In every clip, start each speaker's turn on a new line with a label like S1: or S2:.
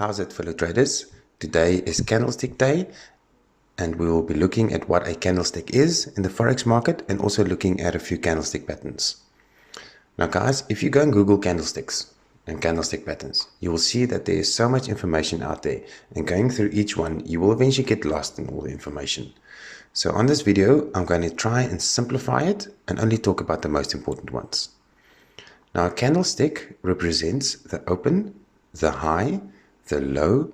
S1: How's it, fellow traders? Today is Candlestick Day, and we will be looking at what a candlestick is in the Forex market and also looking at a few candlestick patterns. Now guys, if you go and Google candlesticks and candlestick patterns, you will see that there is so much information out there, and going through each one, you will eventually get lost in all the information. So on this video, I'm going to try and simplify it and only talk about the most important ones. Now a candlestick represents the open, the high, the low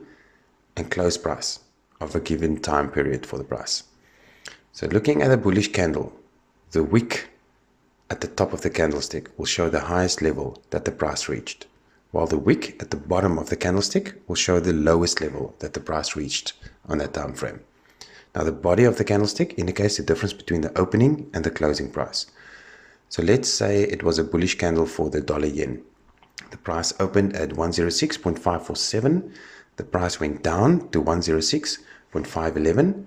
S1: and close price of a given time period for the price. So looking at a bullish candle, the wick at the top of the candlestick will show the highest level that the price reached, while the wick at the bottom of the candlestick will show the lowest level that the price reached on that time frame. Now the body of the candlestick indicates the difference between the opening and the closing price. So let's say it was a bullish candle for the dollar yen. The price opened at 106.547. The price went down to 106.511,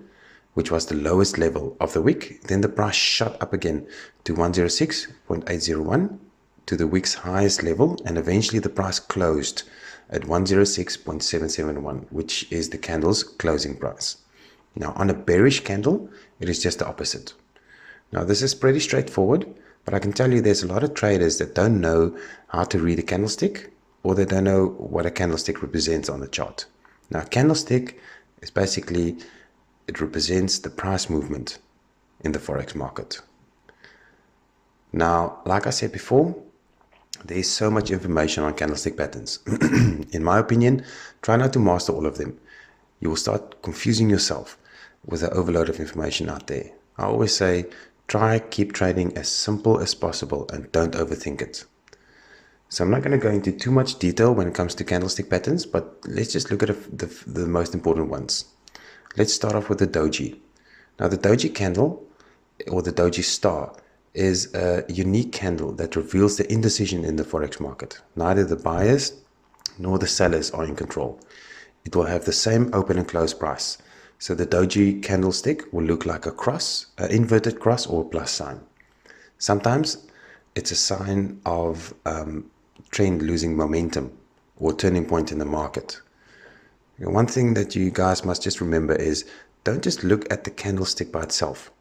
S1: which was the lowest level of the wick. Then the price shot up again to 106.801 to the wick's highest level, and eventually the price closed at 106.771, which is the candle's closing price. Now on a bearish candle, it is just the opposite. Now this is pretty straightforward, but I can tell you there's a lot of traders that don't know how to read a candlestick, or they don't know what a candlestick represents on the chart. Now a candlestick is basically, it represents the price movement in the Forex market. Now, like I said before, there is so much information on candlestick patterns. In my opinion, try not to master all of them. You will start confusing yourself with the overload of information out there. I always say, keep trading as simple as possible and don't overthink it. So I'm not going to go into too much detail when it comes to candlestick patterns, but let's just look at the most important ones. Let's start off with the doji. Now the doji candle, or the doji star, is a unique candle that reveals the indecision in the Forex market. Neither the buyers nor the sellers are in control. It will have the same open and close price. So the doji candlestick will look like a cross, an inverted cross or a plus sign. Sometimes it's a sign of trend losing momentum or turning point in the market. One thing that you guys must just remember is, don't just look at the candlestick by itself.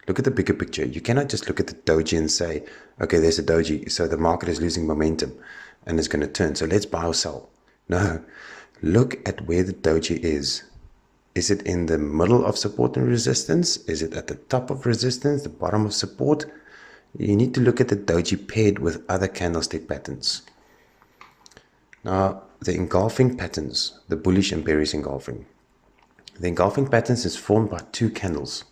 S1: Look at the bigger picture. You cannot just look at the doji and say, okay, there's a doji, so the market is losing momentum and it's going to turn, so let's buy or sell. No, look at where the doji is. Is it in the middle of support and resistance? Is it at the top of resistance, the bottom of support? You need to look at the doji paired with other candlestick patterns. Now, the engulfing patterns, the bullish and bearish engulfing. The engulfing patterns is formed by two candles,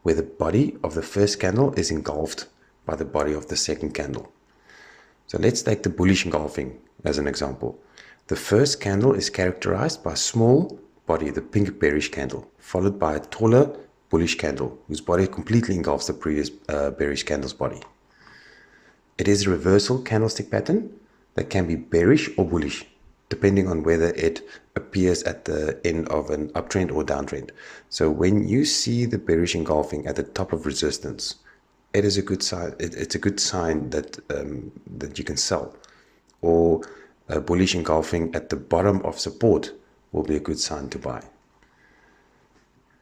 S1: where the body of the first candle is engulfed by the body of the second candle. So let's take the bullish engulfing as an example. The first candle is characterized by a small body, the pink bearish candle, followed by a taller bullish candle whose body completely engulfs the previous bearish candle's body. It is a reversal candlestick pattern that can be bearish or bullish, depending on whether it appears at the end of an uptrend or downtrend. So when you see the bearish engulfing at the top of resistance, it is a good sign. It's a good sign that that you can sell. Or a bullish engulfing at the bottom of support will be a good sign to buy.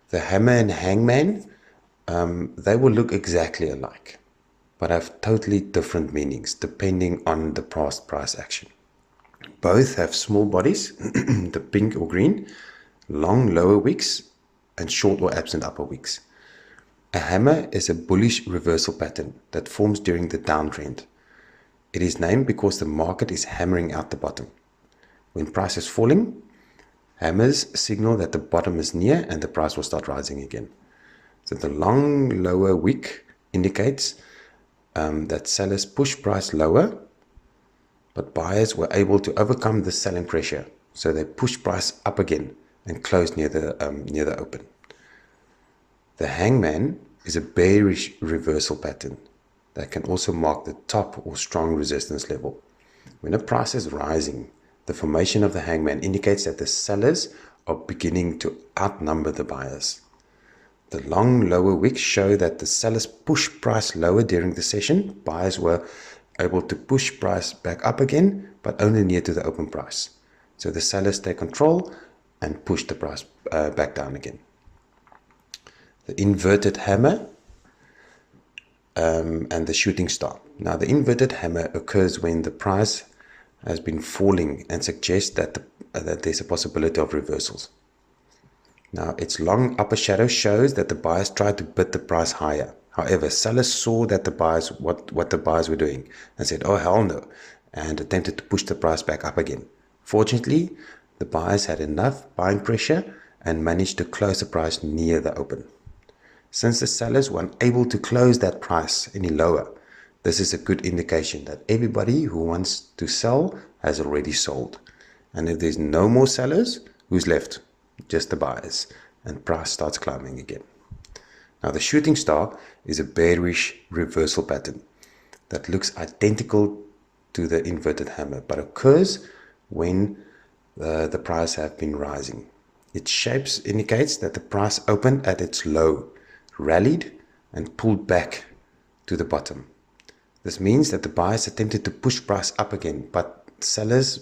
S1: The hammer and hangman, they will look exactly alike, but have totally different meanings depending on the past price action. Both have small bodies, the pink or green, long lower wicks, and short or absent upper wicks. A hammer is a bullish reversal pattern that forms during the downtrend. It is named because the market is hammering out the bottom. When price is falling, hammers signal that the bottom is near and the price will start rising again. So the long lower wick indicates that sellers push price lower, but buyers were able to overcome the selling pressure, so they push price up again and close near the open. The hangman is a bearish reversal pattern that can also mark the top or strong resistance level. When a price is rising, the formation of the hangman indicates that the sellers are beginning to outnumber the buyers. The long lower wicks show that the sellers pushed price lower during the session. Buyers were able to push price back up again, but only near to the open price. So the sellers take control and push the price back down again. The inverted hammer and the shooting star. Now the inverted hammer occurs when the price has been falling and suggests that there's a possibility of reversals. Now its long upper shadow shows that the buyers tried to bid the price higher. However, sellers saw that the buyers what the buyers were doing and said, "Oh hell no," and attempted to push the price back up again. Fortunately, the buyers had enough buying pressure and managed to close the price near the open. Since the sellers were unable to close that price any lower, this is a good indication that everybody who wants to sell has already sold. And if there's no more sellers, who's left? Just the buyers, and price starts climbing again. Now the shooting star is a bearish reversal pattern that looks identical to the inverted hammer, but occurs when the price have been rising. Its shapes indicates that the price opened at its low, rallied and pulled back to the bottom. This means that the buyers attempted to push price up again, but sellers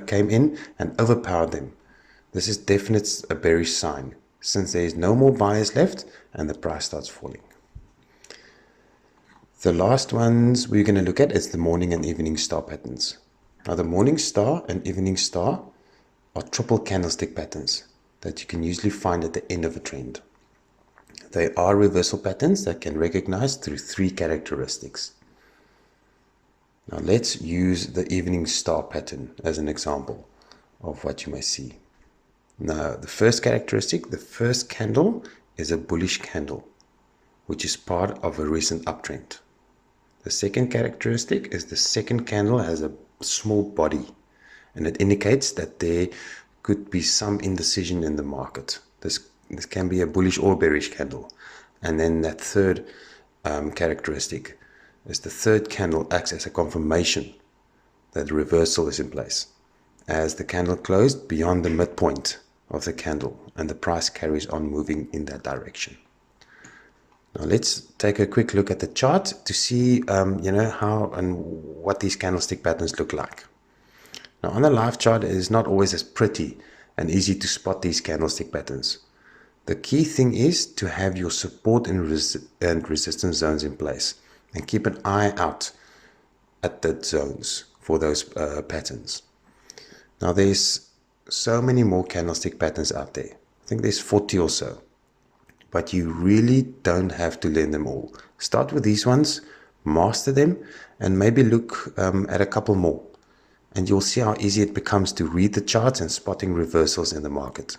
S1: came in and overpowered them. This is definitely a bearish sign, since there is no more buyers left and the price starts falling. The last ones we're going to look at is the morning and evening star patterns. Now the morning star and evening star are triple candlestick patterns that you can usually find at the end of a trend. They are reversal patterns that can recognize through three characteristics. Now let's use the evening star pattern as an example of what you may see. Now the first characteristic, the first candle is a bullish candle, which is part of a recent uptrend. The second characteristic is the second candle has a small body, and it indicates that there could be some indecision in the market. This can be a bullish or bearish candle. And then that third characteristic is the third candle acts as a confirmation that the reversal is in place, as the candle closed beyond the midpoint of the candle and the price carries on moving in that direction. Now let's take a quick look at the chart to see how and what these candlestick patterns look like. Now on the live chart, it is not always as pretty and easy to spot these candlestick patterns. The key thing is to have your support and resistance zones in place and keep an eye out at the zones for those patterns. Now there's so many more candlestick patterns out there. I think there's 40 or so, but you really don't have to learn them all. Start with these ones, master them, and maybe look at a couple more, and you'll see how easy it becomes to read the charts and spotting reversals in the market.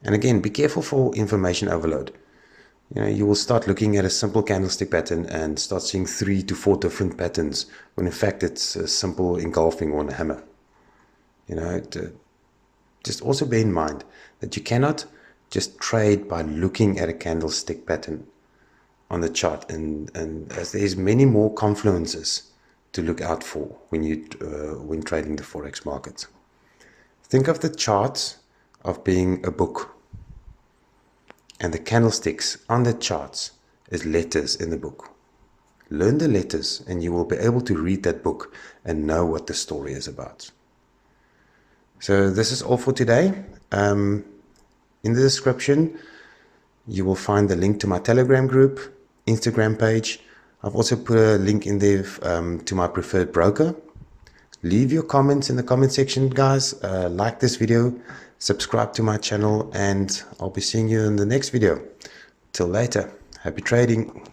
S1: And again, be careful for information overload. You will start looking at a simple candlestick pattern and start seeing 3 to 4 different patterns, when in fact it's a simple engulfing on a hammer. Just also bear in mind that you cannot just trade by looking at a candlestick pattern on the chart, and as there's many more confluences to look out for when trading the Forex market. Think of the charts of being a book, and the candlesticks on the charts is letters in the book. Learn the letters and you will be able to read that book and know what the story is about. So this is all for today. In the description you will find the link to my Telegram group, Instagram page. I've also put a link in there to my preferred broker. Leave your comments in the comment section, guys. Like this video, subscribe to my channel, and I'll be seeing you in the next video. Till later, happy trading.